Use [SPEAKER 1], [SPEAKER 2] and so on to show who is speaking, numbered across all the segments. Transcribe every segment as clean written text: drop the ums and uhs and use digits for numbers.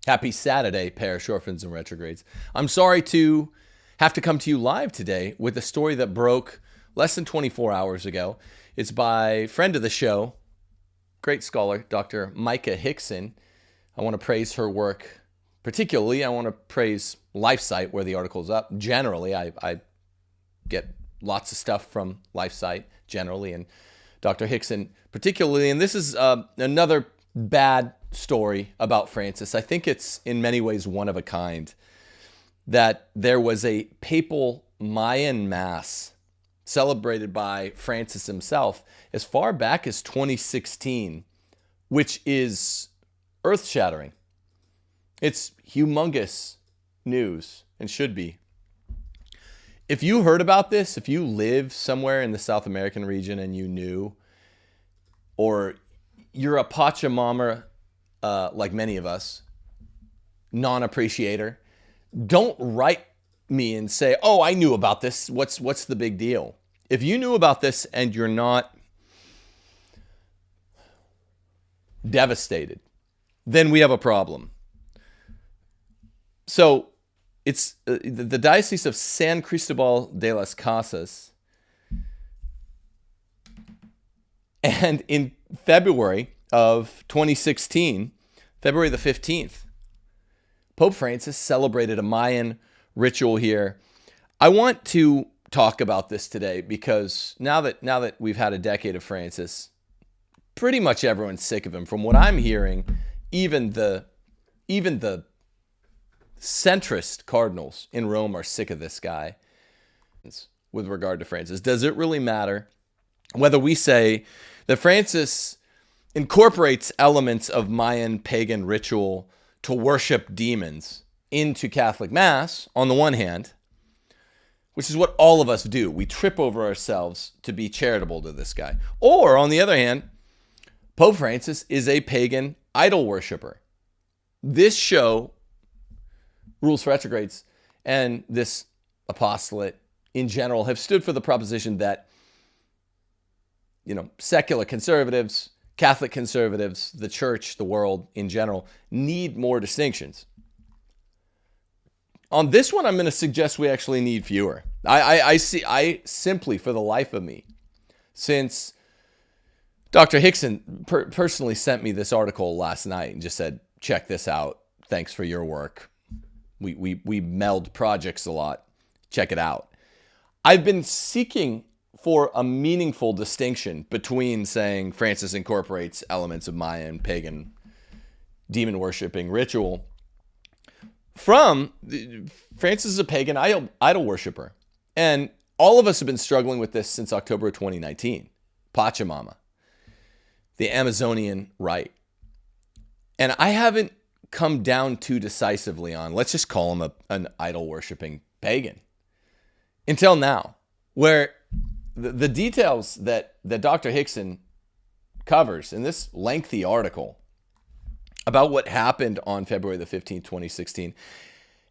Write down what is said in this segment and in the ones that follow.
[SPEAKER 1] Happy Saturday, parish orphans and retrogrades. I'm sorry to have to come to you live today with a story that broke less than 24 hours ago. It's by a friend of the show, great scholar, Dr. Micah Hickson. I want to praise her work. Particularly, I want to praise LifeSite, where the article's up. Generally, I get lots of stuff from LifeSite, generally, and Dr. Hickson particularly. And this is another bad story about Francis. I think it's in many ways one of a kind, that there was a Papal Mayan Mass celebrated by Francis himself as far back as 2016, which is earth-shattering. It's humongous news, and should be. If you heard about this, if you live somewhere in the South American region and you knew, or you're a Pachamama, like many of us, non-appreciator, don't write me and say, oh, I knew about this. What's the big deal? If you knew about this and you're not devastated, then we have a problem. So it's the Diocese of San Cristobal de las Casas. And in February of 2016, February the 15th, Pope Francis celebrated a Mayan ritual here. I want to talk about this today because now that we've had a decade of Francis, pretty much everyone's sick of him. From what I'm hearing, even the centrist cardinals in Rome are sick of this guy with regard to Francis. Does it really matter whether we say that Francis incorporates elements of Mayan pagan ritual to worship demons into Catholic Mass, on the one hand, which is what all of us do. We trip over ourselves to be charitable to this guy. Or, on the other hand, Pope Francis is a pagan idol worshiper. This show, Rules for Retrogrades, and this apostolate in general have stood for the proposition that, secular conservatives, Catholic conservatives, the church, the world in general, need more distinctions. On this one, I'm going to suggest we actually need fewer. I simply, for the life of me, since Dr. Hickson personally sent me this article last night and just said, check this out. Thanks for your work. We meld projects a lot. Check it out. I've been seeking for a meaningful distinction between saying Francis incorporates elements of Mayan pagan demon worshipping ritual from Francis is a pagan idol worshiper. And all of us have been struggling with this since October of 2019. Pachamama, the Amazonian rite. And I haven't come down too decisively on, let's just call him an idol worshipping pagan. Until now, where the details that Dr. Hickson covers in this lengthy article about what happened on February the 15th, 2016,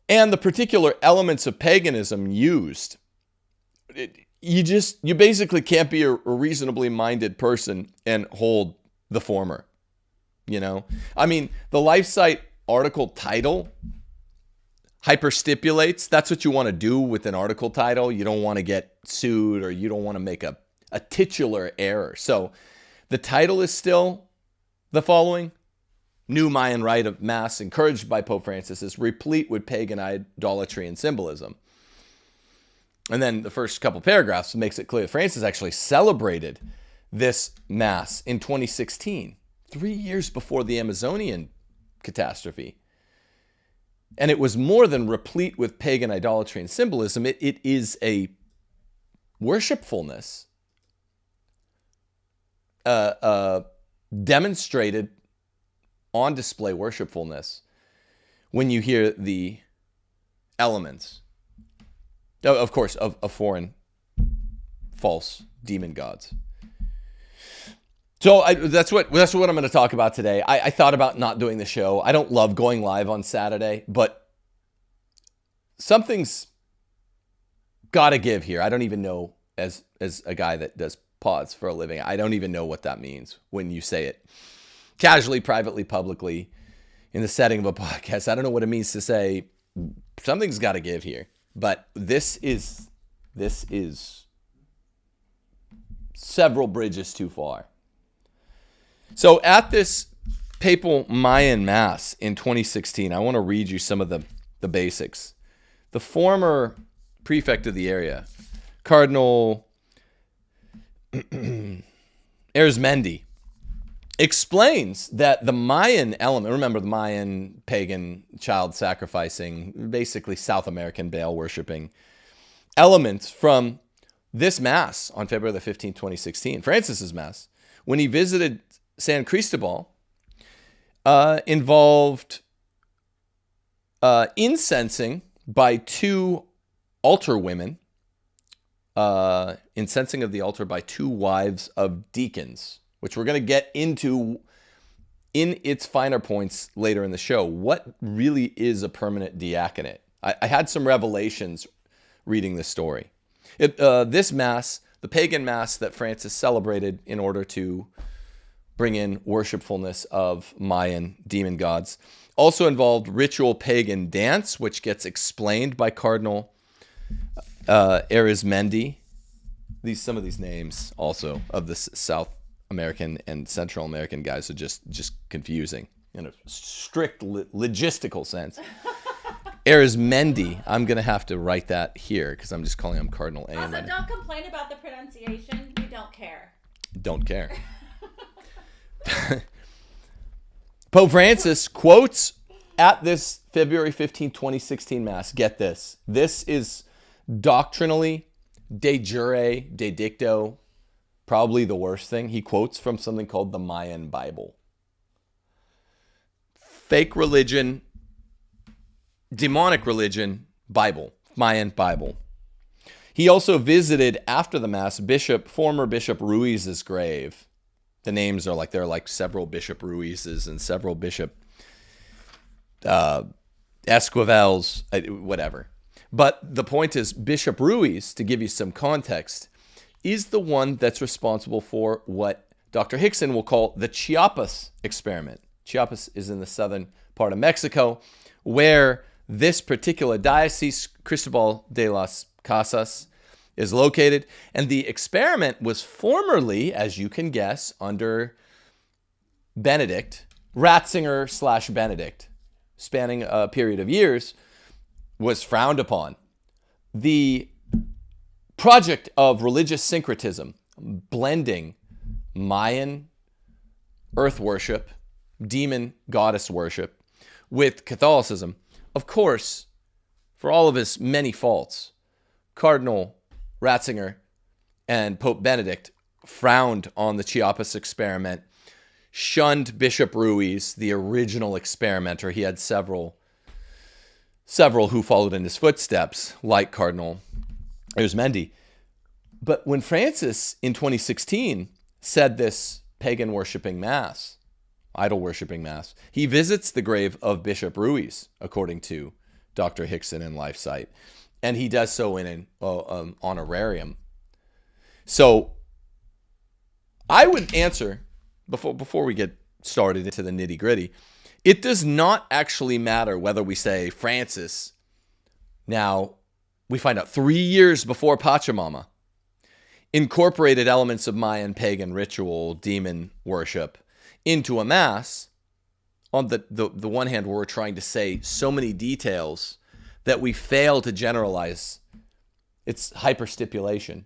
[SPEAKER 1] and the particular elements of paganism used, you basically can't be a reasonably minded person and hold the former. I mean, the LifeSite article title hyperstipulates. That's what you want to do with an article title. You don't want to get sued, or you don't want to make a titular error. So the title is still the following: New Mayan Rite of Mass encouraged by Pope Francis is replete with pagan idolatry and symbolism. And then the first couple paragraphs makes it clear that Francis actually celebrated this Mass in 2016, 3 years before the Amazonian catastrophe. And it was more than replete with pagan idolatry and symbolism. It is a worshipfulness demonstrated on display worshipfulness when you hear the elements, of course, of foreign false demon gods. So that's what I'm going to talk about today. I thought about not doing the show. I don't love going live on Saturday, but something's got to give here. I don't even know, as a guy that does pods for a living, I don't even know what that means when you say it casually, privately, publicly, in the setting of a podcast. I don't know what it means to say something's got to give here, but this is several bridges too far. So at this Papal Mayan Mass in 2016, I want to read you some of the basics. The former prefect of the area, Cardinal Arizmendi, explains that the Mayan element, remember the Mayan pagan child sacrificing, basically South American Baal worshiping elements from this Mass on February the 15th, 2016, Francis's Mass, when he visited San Cristobal, involved incensing by two altar women, incensing of the altar by two wives of deacons, which we're going to get into in its finer points later in the show. What really is a permanent diaconate? I had some revelations reading this story. This Mass, the pagan Mass that Francis celebrated in order to bring in worshipfulness of Mayan demon gods, also involved ritual pagan dance, which gets explained by Cardinal Arizmendi. Some of these names also of the South American and Central American guys are just confusing in a strict logistical sense. Arizmendi, I'm going to have to write that here because I'm just calling him Cardinal A.
[SPEAKER 2] Also, don't complain about the pronunciation. We don't care.
[SPEAKER 1] Don't care. Pope Francis quotes at this February 15, 2016 Mass, get this. This is doctrinally, de jure, de dicto, probably the worst thing. He quotes from something called the Mayan Bible. Fake religion, demonic religion, Bible, Mayan Bible. He also visited after the Mass former Bishop Ruiz's grave. The names are there are like several Bishop Ruiz's and several Bishop Esquivels, whatever. But the point is, Bishop Ruiz, to give you some context, is the one that's responsible for what Dr. Hickson will call the Chiapas experiment. Chiapas is in the southern part of Mexico, where this particular diocese, Cristobal de las Casas, is located. And the experiment was formerly, as you can guess, under Benedict, Ratzinger / Benedict, spanning a period of years, was frowned upon. The project of religious syncretism, blending Mayan earth worship, demon goddess worship, with Catholicism, of course, for all of his many faults, Cardinal Ratzinger and Pope Benedict frowned on the Chiapas experiment, shunned Bishop Ruiz, the original experimenter. He had several who followed in his footsteps, like Cardinal Arizmendi. But when Francis, in 2016, said this pagan worshiping Mass, idol worshiping Mass, he visits the grave of Bishop Ruiz, according to Dr. Hickson and LifeSite. And he does so in an honorarium. So I would answer, before we get started into the nitty gritty, it does not actually matter whether we say Francis, now we find out 3 years before Pachamama, incorporated elements of Mayan pagan ritual, demon worship into a Mass. On the one hand, we're trying to say so many details that we fail to generalize. It's hyperstipulation.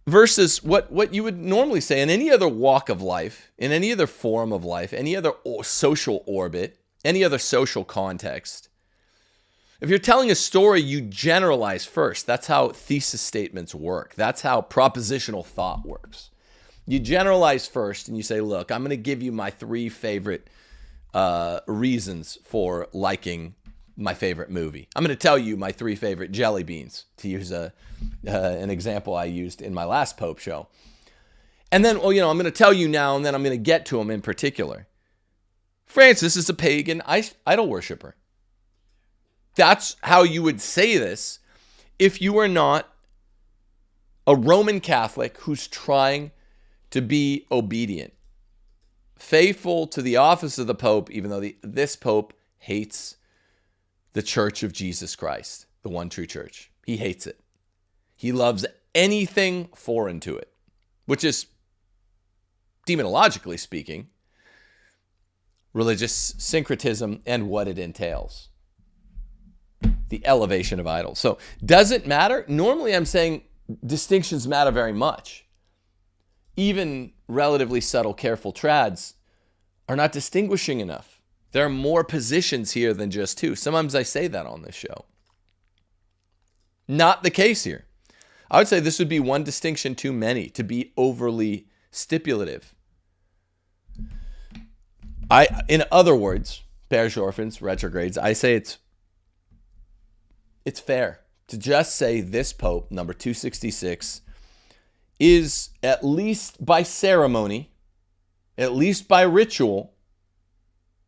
[SPEAKER 1] Versus what you would normally say in any other walk of life, in any other form of life, any other social orbit, any other social context. If you're telling a story, you generalize first. That's how thesis statements work. That's how propositional thought works. You generalize first and you say, look, I'm going to give you my 3 favorite reasons for liking my favorite movie. I'm going to tell you my 3 favorite jelly beans, to use an example I used in my last Pope show. And then, I'm going to tell you now, and then I'm going to get to them in particular. Francis is a pagan idol worshiper. That's how you would say this if you were not a Roman Catholic who's trying to be obedient. faithful to the office of the Pope, even though this Pope hates the Church of Jesus Christ, the one true church. He hates it. He loves anything foreign to it, which is, demonologically speaking, religious syncretism and what it entails. The elevation of idols. So, does it matter? Normally, I'm saying distinctions matter very much. Even relatively subtle, careful trads are not distinguishing enough. There are more positions here than just two. Sometimes I say that on this show. Not the case here. I would say this would be one distinction too many to be overly stipulative. In other words, pairs, orphans, retrogrades, I say it's fair to just say this Pope, number 266, is at least by ceremony, at least by ritual,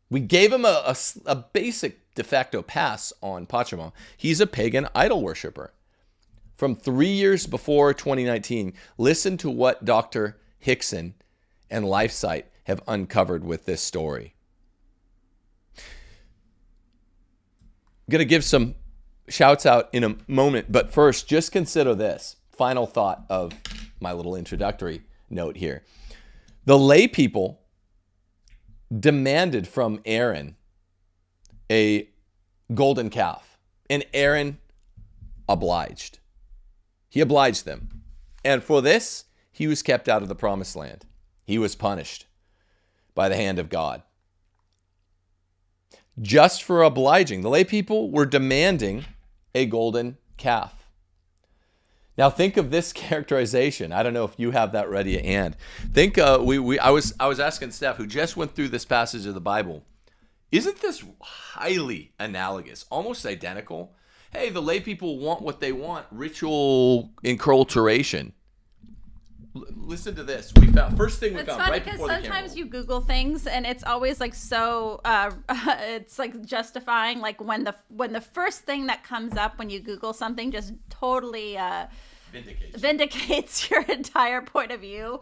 [SPEAKER 1] we gave him a basic de facto pass on Pachamama. He's a pagan idol worshiper. From 3 years before 2019, listen to what Dr. Hickson and LifeSite have uncovered with this story. I'm going to give some shouts out in a moment, but first, just consider this. Final thought of my little introductory note here. The lay people demanded from Aaron a golden calf, and Aaron obliged. He obliged them. And for this, he was kept out of the promised land. He was punished by the hand of God. Just for obliging. The lay people were demanding a golden calf. Now think of this characterization. I don't know if you have that ready at hand. Think I was asking Steph, who just went through this passage of the Bible, isn't this highly analogous, almost identical? Hey, the lay people want what they want, ritual enculturation. Listen to this. We found first thing we found right before the camera.
[SPEAKER 2] Sometimes you Google things and it's always like so. It's like justifying like when the first thing that comes up when you Google something just totally vindicates your entire point of view.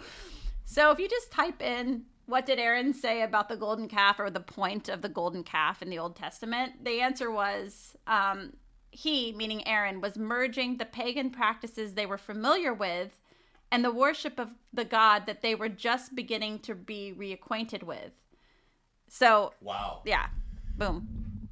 [SPEAKER 2] So if you just type in what did Aaron say about the golden calf or the point of the golden calf in the Old Testament, the answer was he, meaning Aaron, was merging the pagan practices they were familiar with and the worship of the God that they were just beginning to be reacquainted with. So, wow. Yeah. Boom.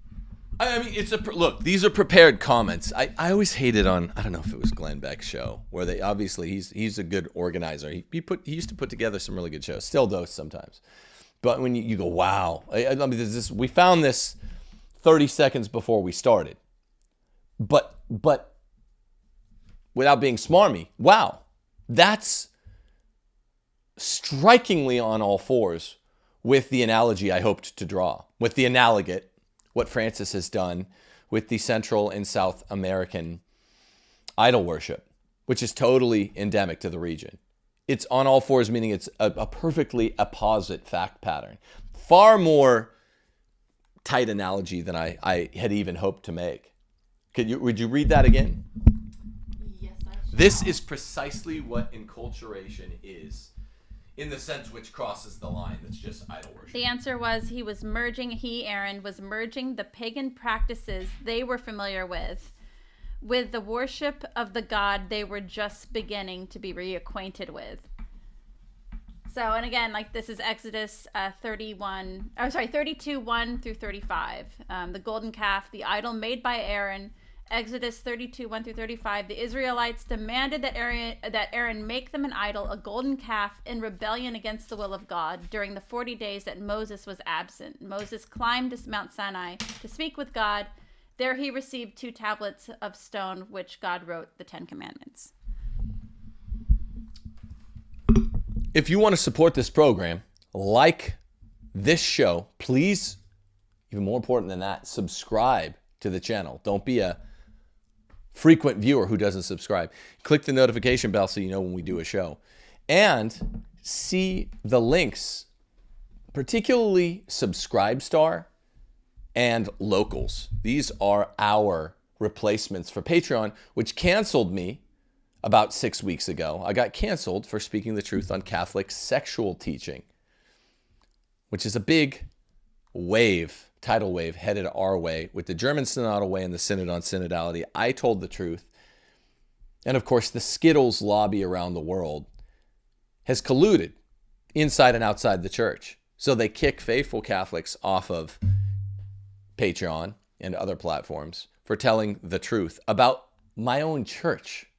[SPEAKER 1] I mean, look, these are prepared comments. I always hated on, I don't know if it was Glenn Beck's show, where they obviously, he's a good organizer. He used to put together some really good shows. Still does sometimes. But when you go, wow. I mean, we found this 30 seconds before we started. But without being smarmy, wow. That's strikingly on all fours with the analogy I hoped to draw, with the analogate, what Francis has done with the Central and South American idol worship, which is totally endemic to the region. It's on all fours, meaning it's a perfectly apposite fact pattern. Far more tight analogy than I had even hoped to make. Would you read that again? This is precisely what enculturation is, in the sense which crosses the line that's just idol worship.
[SPEAKER 2] The answer was Aaron, was merging the pagan practices they were familiar with the worship of the God they were just beginning to be reacquainted with. So, and again, like this is Exodus 32, 1 through 35. The golden calf, the idol made by Aaron. Exodus 32, 1 through 35, the Israelites demanded that Aaron make them an idol, a golden calf, in rebellion against the will of God during the 40 days that Moses was absent. Moses climbed to Mount Sinai to speak with God. There he received 2 tablets of stone, which God wrote the 10 Commandments.
[SPEAKER 1] If you want to support this program, like this show, please, even more important than that, subscribe to the channel. Don't be a frequent viewer who doesn't subscribe. Click the notification bell so you know when we do a show. And see the links, particularly Subscribestar and Locals. These are our replacements for Patreon, which canceled me about 6 weeks ago. I got canceled for speaking the truth on Catholic sexual teaching. which is a big wave, tidal wave, headed our way with the German Synodal Way and the Synod on Synodality. I told the truth. And of course, the Skittles lobby around the world has colluded inside and outside the church. So they kick faithful Catholics off of Patreon and other platforms for telling the truth about my own church.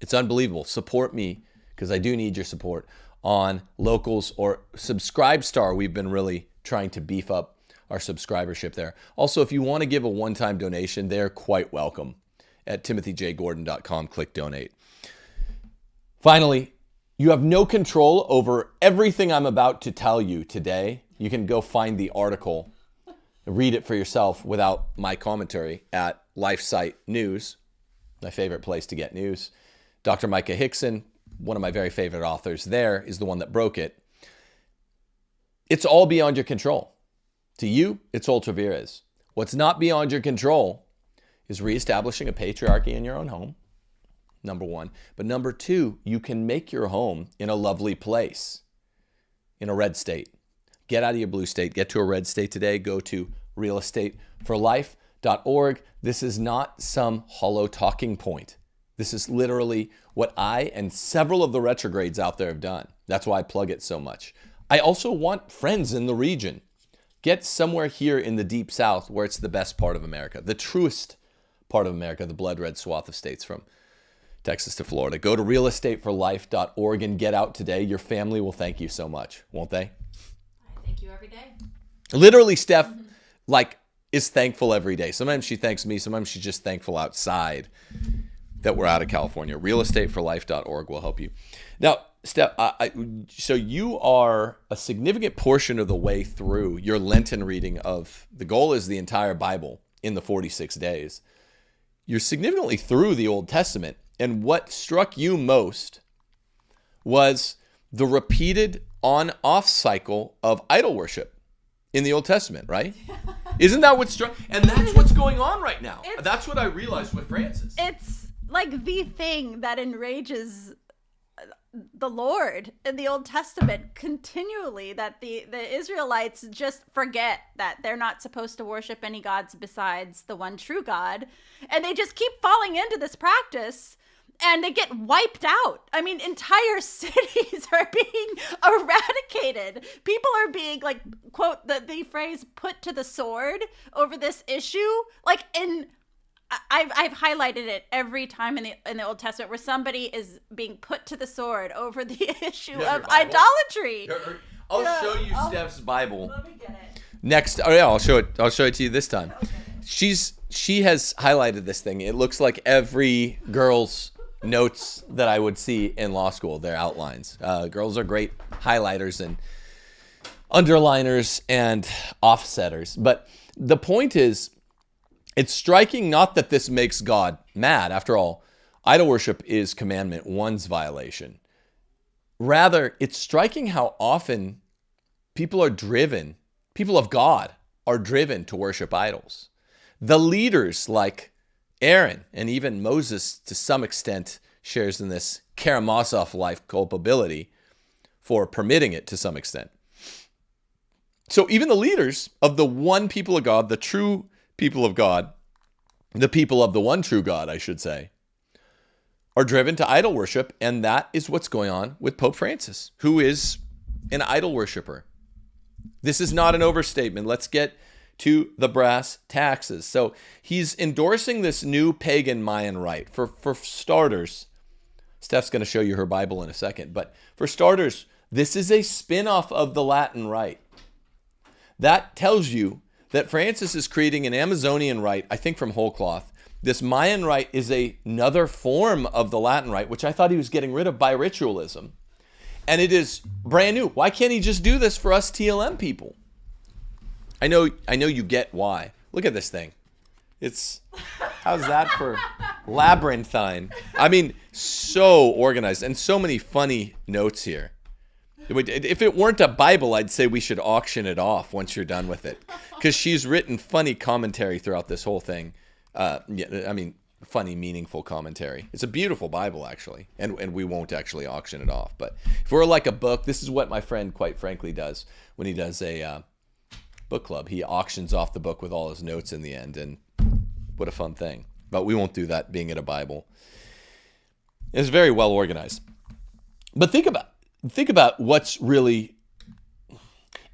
[SPEAKER 1] It's unbelievable. Support me, because I do need your support, on Locals or Subscribestar. We've been really trying to beef up our subscribership there. Also, if you want to give a one-time donation, they're quite welcome at timothyjgordon.com. Click donate. Finally, you have no control over everything I'm about to tell you today. You can go find the article, read it for yourself without my commentary at LifeSite News, my favorite place to get news. Dr. Micah Hickson, one of my very favorite authors there, is the one that broke it. It's all beyond your control. To you, it's ultra vires. What's not beyond your control is reestablishing a patriarchy in your own home, number one. But number two, you can make your home in a lovely place, in a red state. Get out of your blue state. Get to a red state today. Go to realestateforlife.org. This is not some hollow talking point. This is literally what I and several of the retrogrades out there have done. That's why I plug it so much. I also want friends in the region. Get somewhere here in the deep south where it's the best part of America, the truest part of America, the blood red swath of states from Texas to Florida. Go to realestateforlife.org and get out today. Your family will thank you so much, won't they?
[SPEAKER 2] I thank you every day.
[SPEAKER 1] Literally, Steph, is thankful every day. Sometimes she thanks me. Sometimes she's just thankful outside that we're out of California. Realestateforlife.org will help you. Now, Steph, so you are a significant portion of the way through your Lenten reading of, the goal is the entire Bible in the 46 days. You're significantly through the Old Testament. And what struck you most was the repeated on-off cycle of idol worship in the Old Testament, right? Isn't that what struck? And that's what's going on right now. That's what I realized with Francis.
[SPEAKER 2] It's like the thing that enrages the Lord in the Old Testament continually, that the Israelites just forget that they're not supposed to worship any gods besides the one true God. And they just keep falling into this practice and they get wiped out. I mean, entire cities are being eradicated. People are being, like, quote, the phrase, put to the sword over this issue. Like, I've highlighted it every time in the Old Testament where somebody is being put to the sword over the issue of idolatry.
[SPEAKER 1] I'll show you Steph's Bible.
[SPEAKER 2] Let me get it.
[SPEAKER 1] Next, oh yeah, I'll show it to you this time. Okay. She has highlighted this thing. It looks like every girl's notes that I would see in law school, their outlines. Girls are great highlighters and underliners and offsetters. But the point is, it's striking not that this makes God mad. After all, idol worship is commandment one's violation. Rather, it's striking how often people of God are driven to worship idols. The leaders like Aaron and even Moses, to some extent, shares in this Karamazov-like culpability for permitting it to some extent. So even the leaders of the one people of God, the true people of God, the people of the one true God, I should say, are driven to idol worship, and that is what's going on with Pope Francis, who is an idol worshiper. This is not an overstatement. Let's get to the brass taxes. So he's endorsing this new pagan Mayan rite. For starters, Steph's going to show you her Bible in a second, but for starters, this is a spin-off of the Latin rite. That tells you that Francis is creating an Amazonian rite, I think from whole cloth. This Mayan rite is another form of the Latin rite, which I thought he was getting rid of by ritualism. And it is brand new. Why can't he just do this for us TLM people? I know you get why. Look at this thing. How's that for labyrinthine? I mean, so organized and so many funny notes here. If it weren't a Bible, I'd say we should auction it off once you're done with it. Because she's written funny commentary throughout this whole thing. funny, meaningful commentary. It's a beautiful Bible, actually, and we won't actually auction it off. But if we're like a book, this is what my friend, quite frankly, does when he does a book club. He auctions off the book with all his notes in the end, and what a fun thing. But we won't do that being at a Bible. It's very well organized. But think about what's really,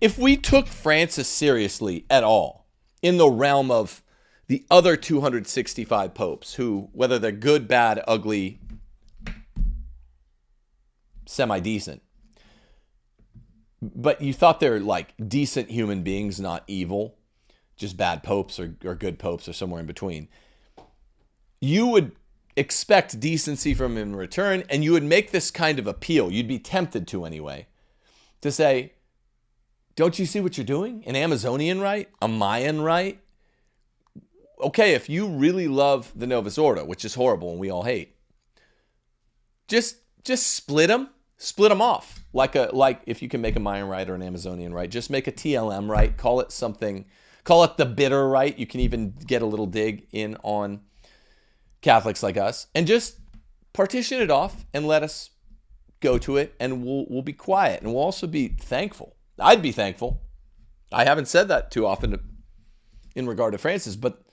[SPEAKER 1] if we took Francis seriously at all in the realm of the other 265 popes who, whether they're good, bad, ugly, semi-decent, but you thought they're like decent human beings, not evil, just bad popes or good popes or somewhere in between, you would expect decency from him in return, and you would make this kind of appeal. You'd be tempted to anyway, to say, don't you see what you're doing? An Amazonian rite? A Mayan rite? Okay, if you really love the Novus Ordo, which is horrible and we all hate, just split them off. Like if you can make a Mayan rite or an Amazonian rite, just make a TLM rite, call it the bitter rite. You can even get a little dig in on Catholics like us, and just partition it off and let us go to it, and we'll be quiet, and we'll also be thankful. I'd be thankful. I haven't said that too often in regard to Francis, but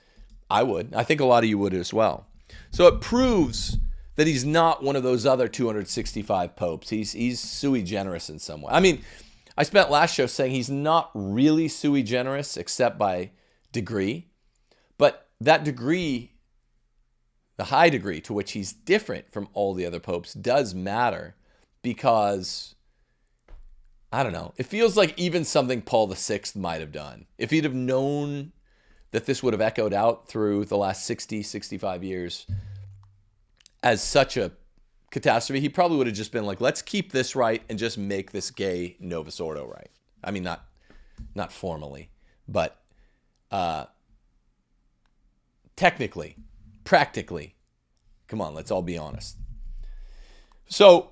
[SPEAKER 1] I would. I think a lot of you would as well. So it proves that he's not one of those other 265 popes. He's sui generis in some way. I mean, I spent last show saying he's not really sui generis except by degree, but that degree, the high degree to which he's different from all the other popes, does matter, because, I don't know, it feels like even something Paul VI might have done. If he'd have known that this would have echoed out through the last 60, 65 years as such a catastrophe, he probably would have just been like, let's keep this right and just make this gay Novus Ordo right. I mean, not formally, but technically, practically. Come on, let's all be honest. So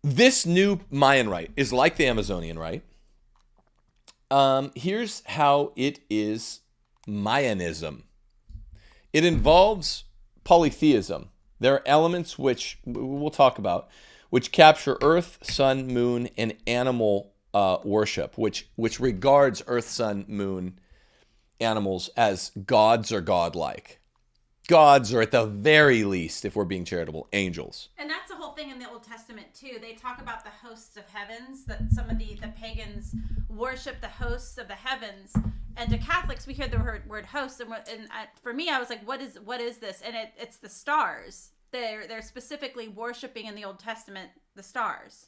[SPEAKER 1] this new Mayan rite is like the Amazonian rite. Here's how it is Mayanism. It involves polytheism. There are elements which we'll talk about, which capture earth, sun, moon, and animal worship, which regards earth, sun, moon, animals as gods or godlike. Gods, or at the very least, if we're being charitable, angels.
[SPEAKER 2] And that's the whole thing in the Old Testament too. They talk about the hosts of heavens, that some of the pagans worship the hosts of the heavens. And to Catholics, we hear the word host, and for me, I was like, what is this? And it's the stars. They're specifically worshiping in the Old Testament the stars.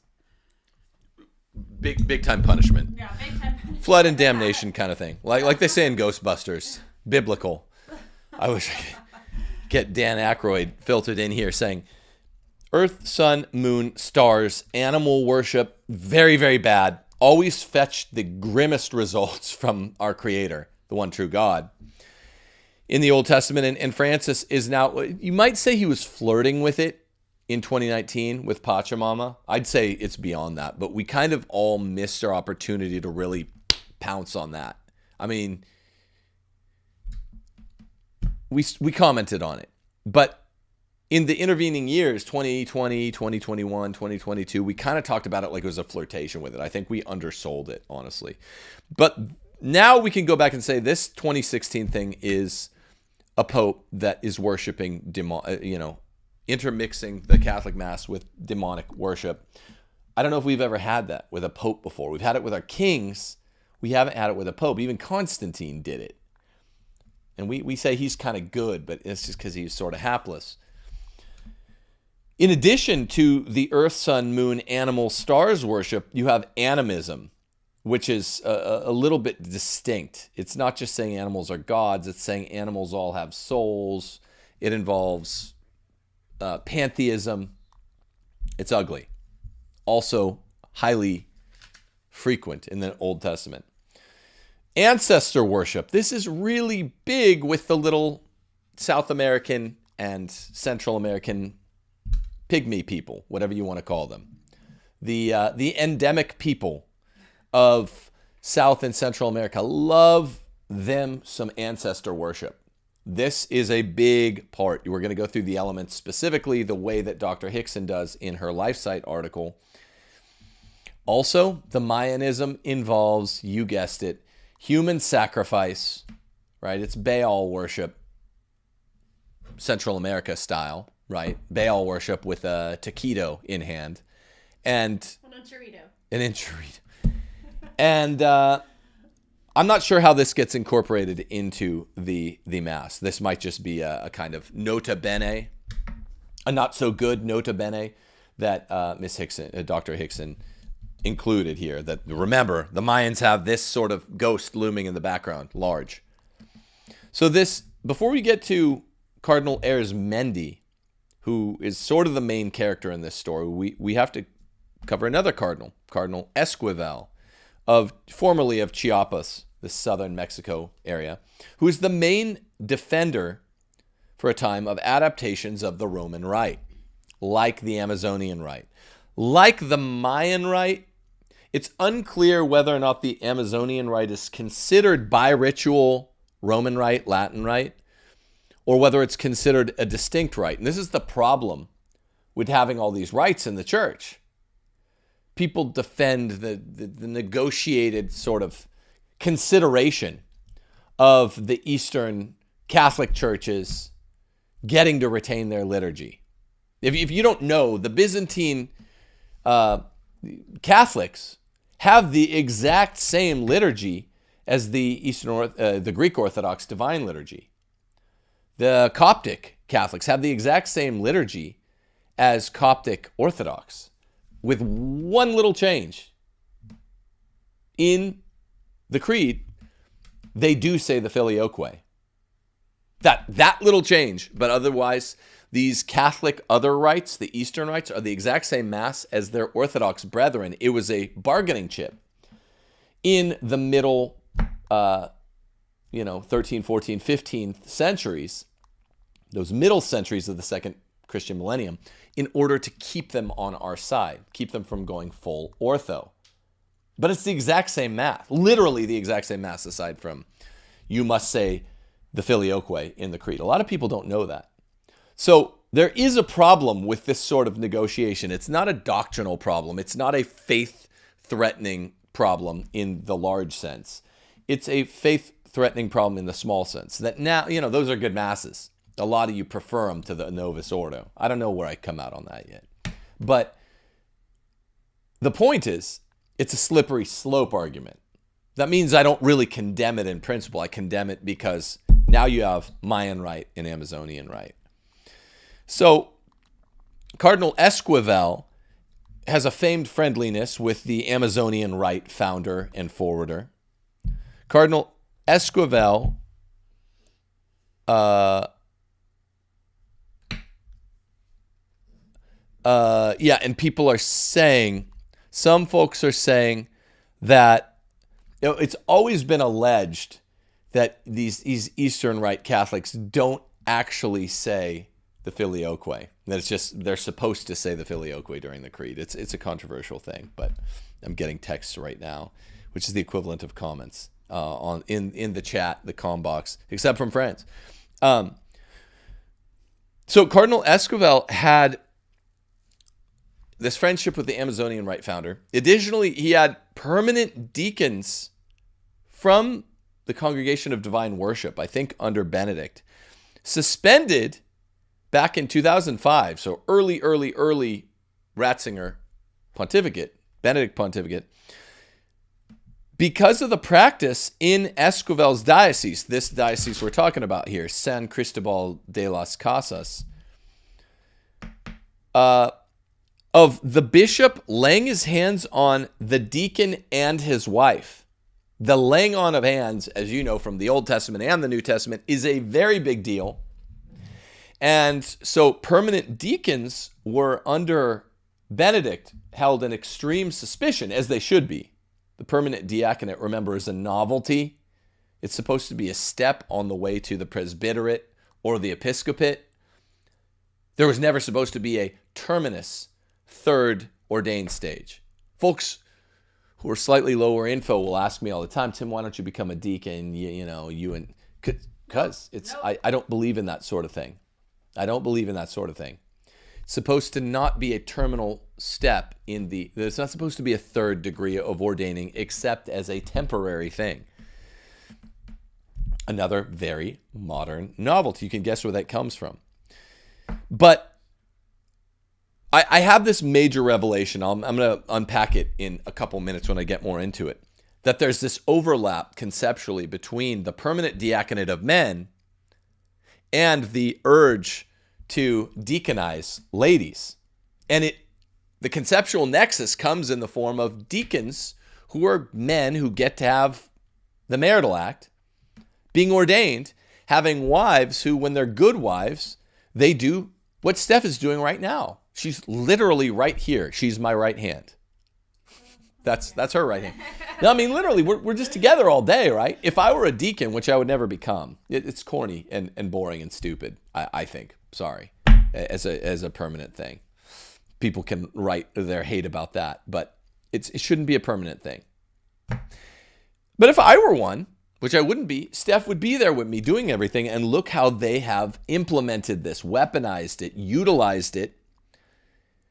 [SPEAKER 1] Big time punishment.
[SPEAKER 2] Yeah, big time punishment.
[SPEAKER 1] Flood and damnation kind of thing. Like they say in Ghostbusters. Biblical. I wish I could get Dan Aykroyd filtered in here saying, earth, sun, moon, stars, animal worship, very, very bad. Always fetch the grimmest results from our Creator, the one true God. In the Old Testament, and Francis is now, you might say he was flirting with it in 2019 with Pachamama. I'd say it's beyond that, but we kind of all missed our opportunity to really pounce on that. I mean, we commented on it, but in the intervening years, 2020, 2021, 2022, we kind of talked about it like it was a flirtation with it. I think we undersold it, honestly. But now we can go back and say this 2016 thing is a pope that is worshiping, intermixing the Catholic Mass with demonic worship. I don't know if we've ever had that with a pope before. We've had it with our kings. We haven't had it with a pope. Even Constantine did it. And we say he's kind of good, but it's just because he's sort of hapless. In addition to the earth, sun, moon, animal, stars worship, you have animism, which is a little bit distinct. It's not just saying animals are gods. It's saying animals all have souls. It involves pantheism. It's ugly. Also highly frequent in the Old Testament. Ancestor worship. This is really big with the little South American and Central American pygmy people, whatever you want to call them. The endemic people of South and Central America love them some ancestor worship. This is a big part. We're going to go through the elements, specifically the way that Dr. Hickson does in her LifeSite article. Also, the Mayanism involves, you guessed it, human sacrifice, right? It's Baal worship, Central America style, right? Baal worship with a taquito in hand. And an enchilito. And I'm not sure how this gets incorporated into the Mass. This might just be a kind of nota bene, a not so good nota bene that Dr. Hickson included here. That, remember, the Mayans have this sort of ghost looming in the background, large. So this, before we get to Cardinal Arizmendi, who is sort of the main character in this story, we have to cover another cardinal, Cardinal Esquivel, formerly of Chiapas, the southern Mexico area, who is the main defender for a time of adaptations of the Roman rite, like the Amazonian rite. Like the Mayan rite, it's unclear whether or not the Amazonian rite is considered bi-ritual Roman rite, Latin rite, or whether it's considered a distinct rite. And this is the problem with having all these rites in the church. People defend the negotiated sort of consideration of the Eastern Catholic churches getting to retain their liturgy. If you don't know, the Byzantine Catholics have the exact same liturgy as the Greek Orthodox Divine Liturgy. The Coptic Catholics have the exact same liturgy as Coptic Orthodox, with one little change. In the creed, they do say the Filioque. That little change, but otherwise, these Catholic other rites, the Eastern rites, are the exact same Mass as their Orthodox brethren. It was a bargaining chip in the middle 13th, 14th, 15th centuries, those middle centuries of the second Christian millennium, in order to keep them on our side, keep them from going full ortho. But it's the exact same Mass, literally the exact same Mass, aside from you must say the Filioque in the creed. A lot of people don't know that. So there is a problem with this sort of negotiation. It's not a doctrinal problem. It's not a faith-threatening problem in the large sense. It's a faith-threatening problem in the small sense. That now, those are good Masses. A lot of you prefer them to the Novus Ordo. I don't know where I come out on that yet. But the point is, it's a slippery slope argument. That means I don't really condemn it in principle. I condemn it because now you have Mayan rite and Amazonian rite. So Cardinal Esquivel has a famed friendliness with the Amazonian rite founder and forwarder. Cardinal Esquivel and people are saying, some folks are saying that it's always been alleged that these Eastern Rite Catholics don't actually say the Filioque. That it's just they're supposed to say the Filioque during the creed. It's a controversial thing, but I'm getting texts right now, which is the equivalent of comments in the chat, the com box, except from friends. So Cardinal Esquivel had this friendship with the Amazonian Rite founder. Additionally, he had permanent deacons from the Congregation of Divine Worship, I think under Benedict, suspended back in 2005. So early Ratzinger pontificate, Benedict pontificate, because of the practice in Esquivel's diocese, this diocese we're talking about here, San Cristobal de las Casas, of the bishop laying his hands on the deacon and his wife. The laying on of hands, as you know from the Old Testament and the New Testament, is a very big deal. And so permanent deacons were under Benedict held in extreme suspicion, as they should be. The permanent diaconate, remember, is a novelty. It's supposed to be a step on the way to the presbyterate or the episcopate. There was never supposed to be a terminus, third ordained stage. Folks who are slightly lower info will ask me all the time, Tim, why don't you become a deacon? because I don't believe in that sort of thing. I don't believe in that sort of thing. It's supposed to not be a terminal step it's not supposed to be a third degree of ordaining except as a temporary thing. Another very modern novelty. You can guess where that comes from. But I have this major revelation. I'm going to unpack it in a couple minutes when I get more into it. That there's this overlap conceptually between the permanent diaconate of men and the urge to deaconize ladies. And the conceptual nexus comes in the form of deacons who are men who get to have the marital act, being ordained, having wives who, when they're good wives, they do what Steph is doing right now. She's literally right here. She's my right hand. That's her right hand. No, I mean, literally, we're just together all day, right? If I were a deacon, which I would never become, it's corny and boring and stupid, I think. Sorry, as a permanent thing. People can write their hate about that, but it shouldn't be a permanent thing. But if I were one, which I wouldn't be, Steph would be there with me doing everything, and look how they have implemented this, weaponized it, utilized it,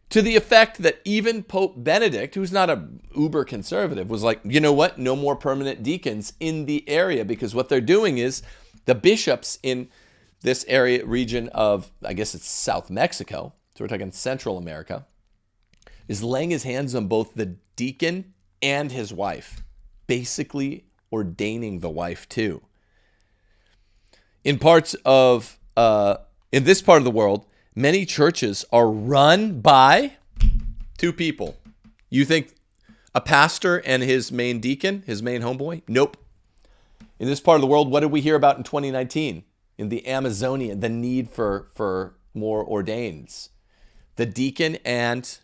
[SPEAKER 1] to the effect that even Pope Benedict, who's not a uber conservative, was like, you know what? No more permanent deacons in the area, because what they're doing is the bishops in this area region of, I guess it's South Mexico, so we're talking Central America, is laying his hands on both the deacon and his wife, basically ordaining the wife too. In this part of the world, many churches are run by two people. You think a pastor and his main deacon, his main homeboy? Nope. In this part of the world, what did we hear about in 2019? In the Amazonia, the need for more ordains. The deacon and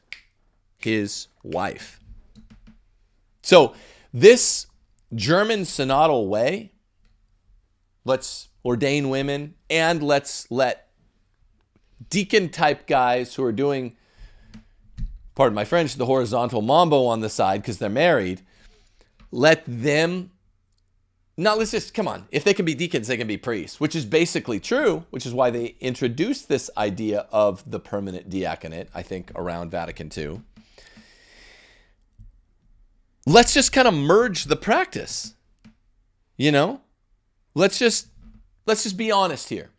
[SPEAKER 1] his wife. So this German synodal way, let's ordain women and let's let deacon type guys who are doing, pardon my French, the horizontal mambo on the side because they're married, let them, come on, if they can be deacons, they can be priests, which is basically true, which is why they introduced this idea of the permanent diaconate, I think, around Vatican II. Let's just kind of merge the practice, Let's just be honest here.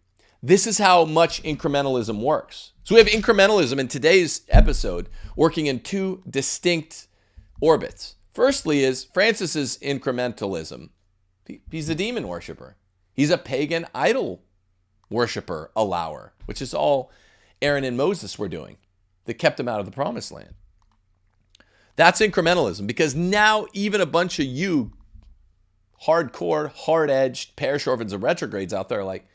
[SPEAKER 1] This is how much incrementalism works. So we have incrementalism in today's episode working in two distinct orbits. Firstly is Francis's incrementalism. He's a demon worshiper. He's a pagan idol worshiper, allower, which is all Aaron and Moses were doing that kept them out of the promised land. That's incrementalism, because now even a bunch of you hardcore, hard-edged parish orphans and retrogrades out there are like,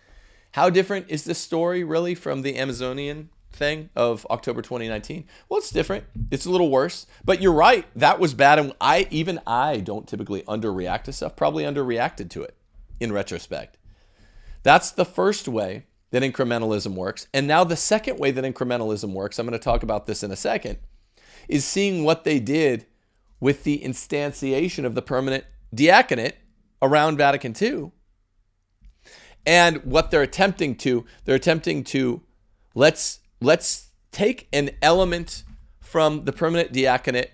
[SPEAKER 1] how different is this story really from the Amazonian thing of October 2019? Well, it's different. It's a little worse. But you're right. That was bad. And I don't typically underreact to stuff. Probably underreacted to it in retrospect. That's the first way that incrementalism works. And now the second way that incrementalism works, I'm going to talk about this in a second, is seeing what they did with the instantiation of the permanent diaconate around Vatican II. And what they're attempting to, let's take an element from the permanent diaconate,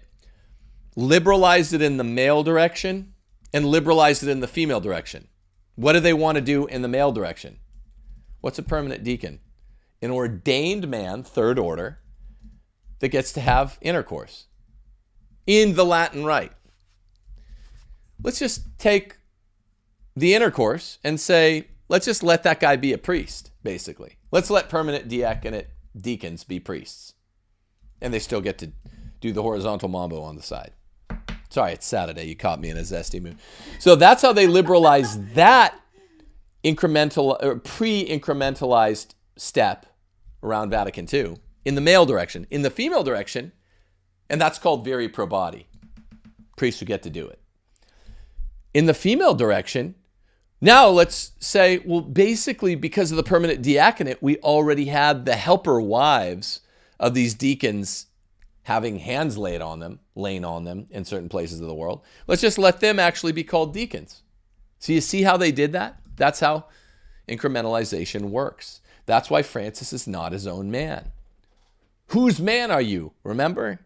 [SPEAKER 1] liberalize it in the male direction, and liberalize it in the female direction. What do they want to do in the male direction? What's a permanent deacon? An ordained man, third order, that gets to have intercourse in the Latin rite. Let's just take the intercourse and say, let's just let that guy be a priest, basically. Let's let permanent diaconate deacons be priests. And they still get to do the horizontal mambo on the side. Sorry, it's Saturday. You caught me in a zesty mood. So that's how they liberalize that incremental or pre-incrementalized step around Vatican II in the male direction. In the female direction, and that's called viri probati, priests who get to do it. In the female direction, now let's say, well, basically because of the permanent diaconate, we already had the helper wives of these deacons having hands laid on them in certain places of the world. Let's just let them actually be called deacons. So you see how they did that? That's how incrementalization works. That's why Francis is not his own man. Whose man are you? Remember?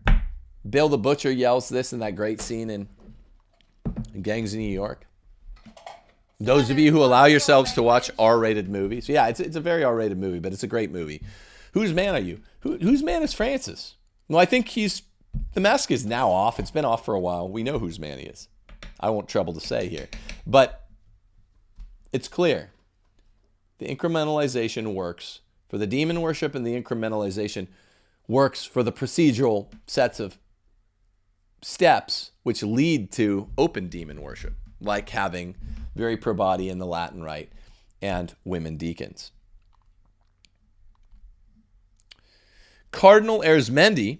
[SPEAKER 1] Bill the Butcher yells this in that great scene in Gangs of New York. Those of you who allow yourselves to watch R-rated movies. Yeah, it's a very R-rated movie, but it's a great movie. Whose man are you? Whose man is Francis? Well, I think the mask is now off. It's been off for a while. We know whose man he is. I won't trouble to say here. But it's clear. The incrementalization works for the demon worship, and the incrementalization works for the procedural sets of steps which lead to open demon worship, like having very probati in the Latin rite and women deacons. Cardinal Arizmendi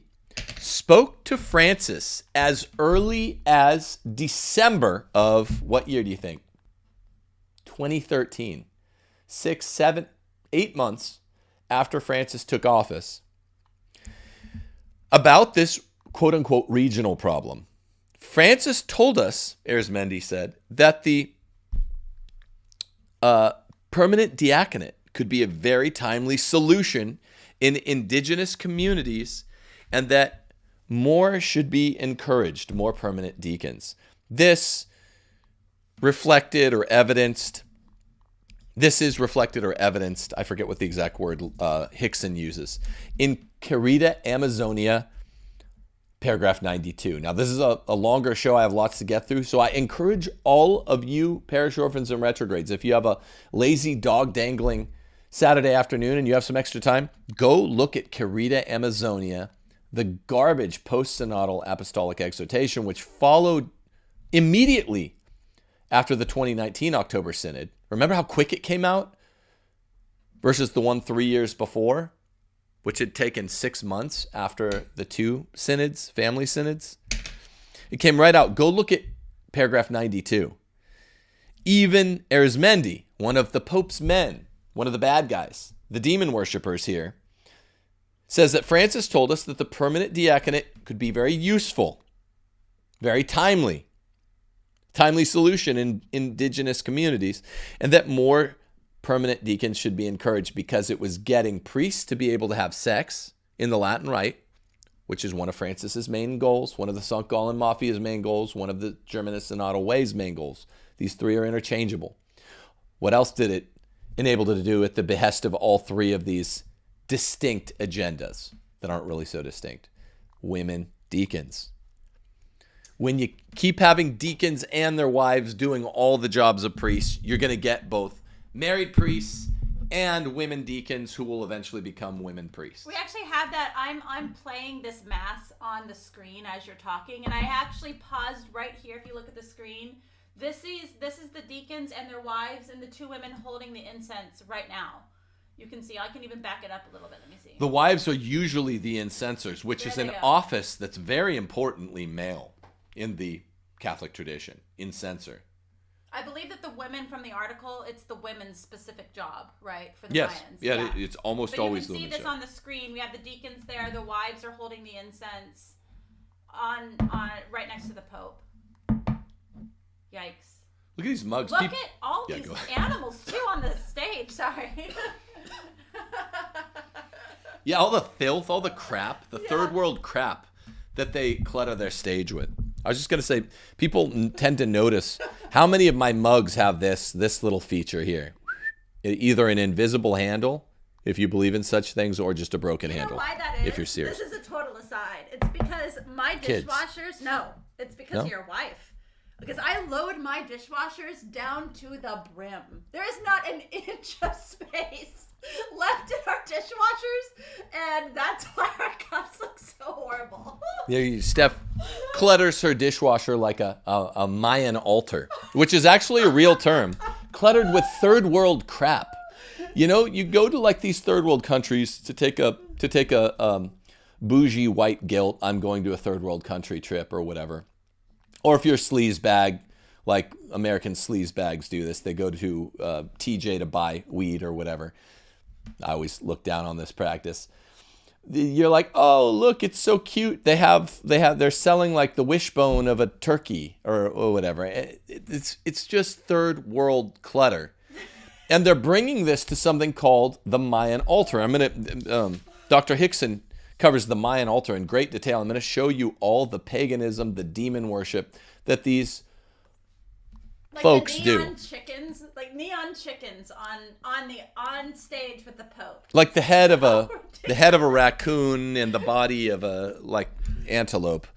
[SPEAKER 1] spoke to Francis as early as December of, what year do you think? 2013. 6, 7, 8 months after Francis took office, about this quote-unquote regional problem. Francis told us, Arizmendi said, that the permanent diaconate could be a very timely solution in indigenous communities, and that more should be encouraged, more permanent deacons. This is reflected or evidenced, I forget what the exact word Hickson uses, in Querida Amazonia, paragraph 92. Now, this is a longer show. I have lots to get through. So I encourage all of you parish orphans and retrogrades, if you have a lazy dog dangling Saturday afternoon and you have some extra time, go look at Querida Amazonia, the garbage post-synodal apostolic exhortation, which followed immediately after the 2019 October Synod. Remember how quick it came out versus the one 3 years before, which had taken 6 months after the two synods, family synods? It came right out. Go look at paragraph 92. Even Arizmendi, one of the Pope's men, one of the bad guys, the demon worshippers here, says that Francis told us that the permanent diaconate could be very useful, very timely solution in indigenous communities, and that more permanent deacons should be encouraged because it was getting priests to be able to have sex in the Latin rite, which is one of Francis's main goals, one of the St. Gallen Mafia's main goals, one of the Germanist Synodal Way's main goals. These three are interchangeable. What else did it enable it to do at the behest of all three of these distinct agendas that aren't really so distinct? Women deacons. When you keep having deacons and their wives doing all the jobs of priests, you're going to get both married priests and women deacons who will eventually become women priests.
[SPEAKER 2] We actually have that. I'm playing this mass on the screen as you're talking, and I actually paused right here. If you look at the screen, this is the deacons and their wives and the two women holding the incense right now. You can see. I can even back it up a little bit. Let me see.
[SPEAKER 1] The wives are usually the incensors, which is an office that's very importantly male in the Catholic tradition, incensor.
[SPEAKER 2] I believe that the women from the article, it's the women's specific job, right? For the
[SPEAKER 1] Mayans.
[SPEAKER 2] Yeah.
[SPEAKER 1] It's almost always the women's
[SPEAKER 2] job. You can see this
[SPEAKER 1] job.
[SPEAKER 2] On the screen. We have the deacons there. The wives are holding the incense on right next to the Pope. Yikes.
[SPEAKER 1] Look at these mugs.
[SPEAKER 2] Look at all these
[SPEAKER 1] go
[SPEAKER 2] animals, too, on the stage. Sorry.
[SPEAKER 1] Yeah, all the filth, all the crap, the third world crap that they clutter their stage with. I was just going to say, people tend to notice how many of my mugs have this little feature here. Either an invisible handle, if you believe in such things, or just a broken handle.
[SPEAKER 2] You know why that is?
[SPEAKER 1] If you're serious.
[SPEAKER 2] This is a total aside. It's because my dishwashers, it's because of your wife. Because I load my dishwashers down to the brim. There is not an inch of space left in our dishwashers, and that's why our cups look so horrible.
[SPEAKER 1] Yeah, Steph clutters her dishwasher like a Mayan altar, which is actually a real term, cluttered with third world crap. You know, you go to like these third world countries to take a bougie white guilt, I'm going to a third world country trip or whatever. Or if you're a sleaze bag, like American sleaze bags do this, they go to TJ to buy weed or whatever. I always look down on this practice. You're like, oh, look, it's so cute. They're selling like the wishbone of a turkey or whatever. It's just third world clutter. And they're bringing this to something called the Mayan altar. Dr. Hickson covers the Mayan altar in great detail. I'm going to show you all the paganism, the demon worship that these folks do.
[SPEAKER 2] Neon chickens on stage with the Pope.
[SPEAKER 1] Like the head of a raccoon and the body of a antelope.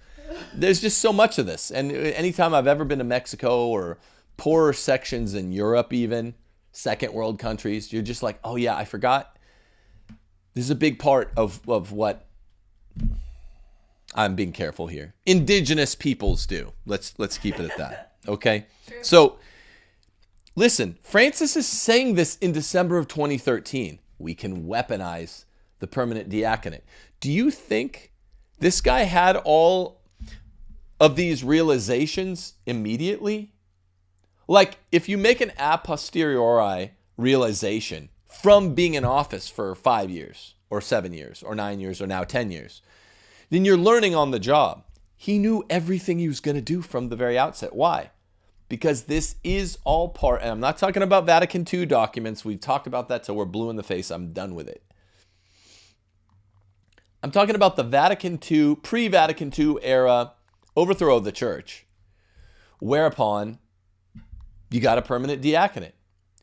[SPEAKER 1] There's just so much of this. And anytime I've ever been to Mexico or poorer sections in Europe, even second world countries, you're just like, oh yeah, I forgot. This is a big part of what I'm being careful here. Indigenous peoples do. Let's keep it at that. Okay? True. So listen, Francis is saying this in December of 2013. We can weaponize the permanent diaconate. Do you think this guy had all of these realizations immediately? Like, if you make an a posteriori realization from being in office for 5 years or 7 years or 9 years or now 10 years, then you're learning on the job. He knew everything he was going to do from the very outset. Why? Because this is all part, and I'm not talking about Vatican II documents. We've talked about that till we're blue in the face. I'm done with it. I'm talking about the Vatican II, pre-Vatican II era overthrow of the church, whereupon you got a permanent diaconate.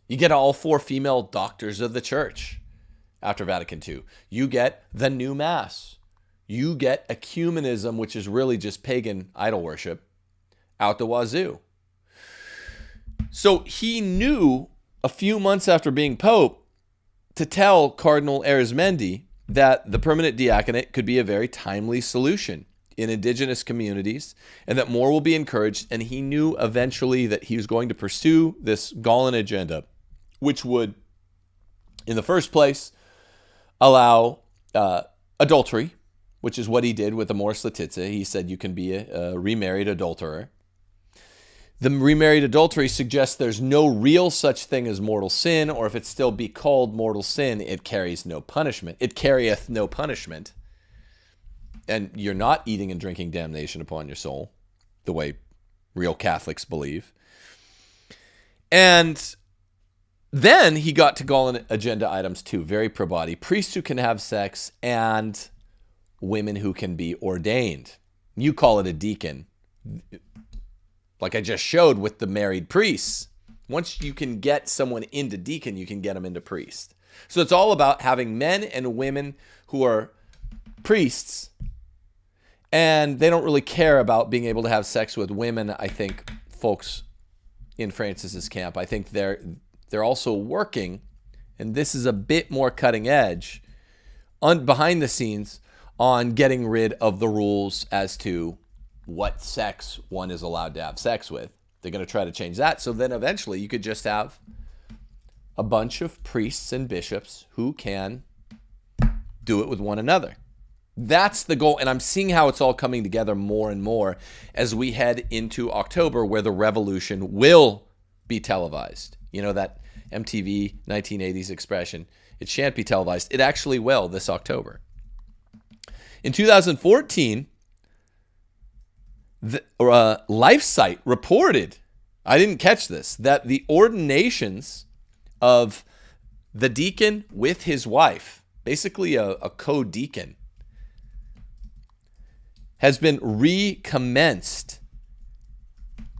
[SPEAKER 1] You get all 4 female doctors of the church after Vatican II. You get the new Mass. You get ecumenism, which is really just pagan idol worship, out the wazoo. So he knew a few months after being Pope to tell Cardinal Arizmendi that the permanent diaconate could be a very timely solution in indigenous communities and that more will be encouraged. And he knew eventually that he was going to pursue this Gallen agenda, which would, in the first place, allow adultery, which is what he did with Amoris Laetitia. He said you can be a remarried adulterer. The remarried adultery suggests there's no real such thing as mortal sin, or if it still be called mortal sin, it carries no punishment. It carrieth no punishment. And you're not eating and drinking damnation upon your soul, the way real Catholics believe. And then he got to Gallen agenda items too, very pro-body. Priests who can have sex and women who can be ordained. You call it a deacon. Like I just showed with the married priests. Once you can get someone into deacon, you can get them into priest. So it's all about having men and women who are priests, and they don't really care about being able to have sex with women. I think folks in Francis's camp, I think they're also working, and this is a bit more cutting edge, behind the scenes on getting rid of the rules as to what sex one is allowed to have sex with. They're going to try to change that. So then eventually you could just have a bunch of priests and bishops who can do it with one another. That's the goal. And I'm seeing how it's all coming together more and more as we head into October, where the revolution will be televised. You know that MTV 1980s expression, it shan't be televised. It actually will this October. In 2014, the LifeSite reported, I didn't catch this, that the ordinations of the deacon with his wife, basically a co-deacon, has been recommenced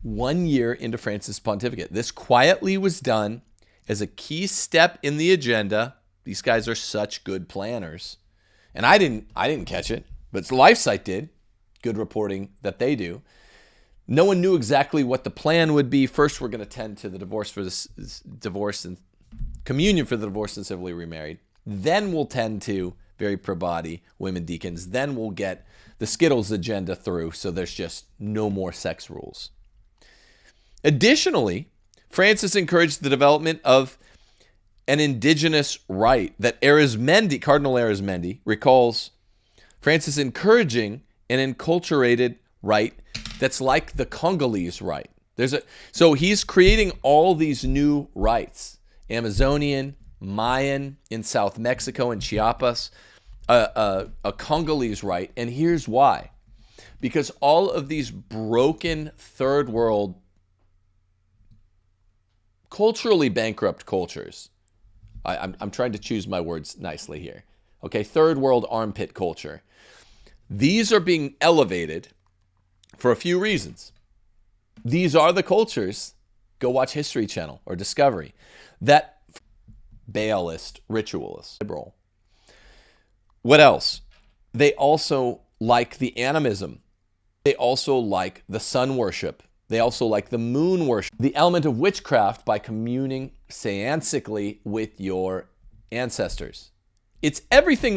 [SPEAKER 1] 1 year into Francis' pontificate. This quietly was done as a key step in the agenda. These guys are such good planners. And I didn't catch it, but LifeSite did. Good reporting that they do. No one knew exactly what the plan would be. First, we're going to tend to the divorce and communion for the divorced and civilly remarried. Then we'll tend to very pro-body women deacons. Then we'll get the Skittles agenda through, so there's just no more sex rules. Additionally, Francis encouraged the development of an indigenous rite that Cardinal Arizmendi recalls Francis encouraging an enculturated rite that's like the Congolese rite. So he's creating all these new rites: Amazonian, Mayan in South Mexico and Chiapas, a Congolese rite. And here's why. Because all of these broken third world culturally bankrupt cultures. I'm trying to choose my words nicely here. Okay, third world armpit culture. These are being elevated for a few reasons. These are the cultures, go watch History Channel or Discovery, that Baalist, ritualist, liberal. What else? They also like the animism. They also like the sun worship. They also like the moon worship. The element of witchcraft by communing seancically with your ancestors. It's everything they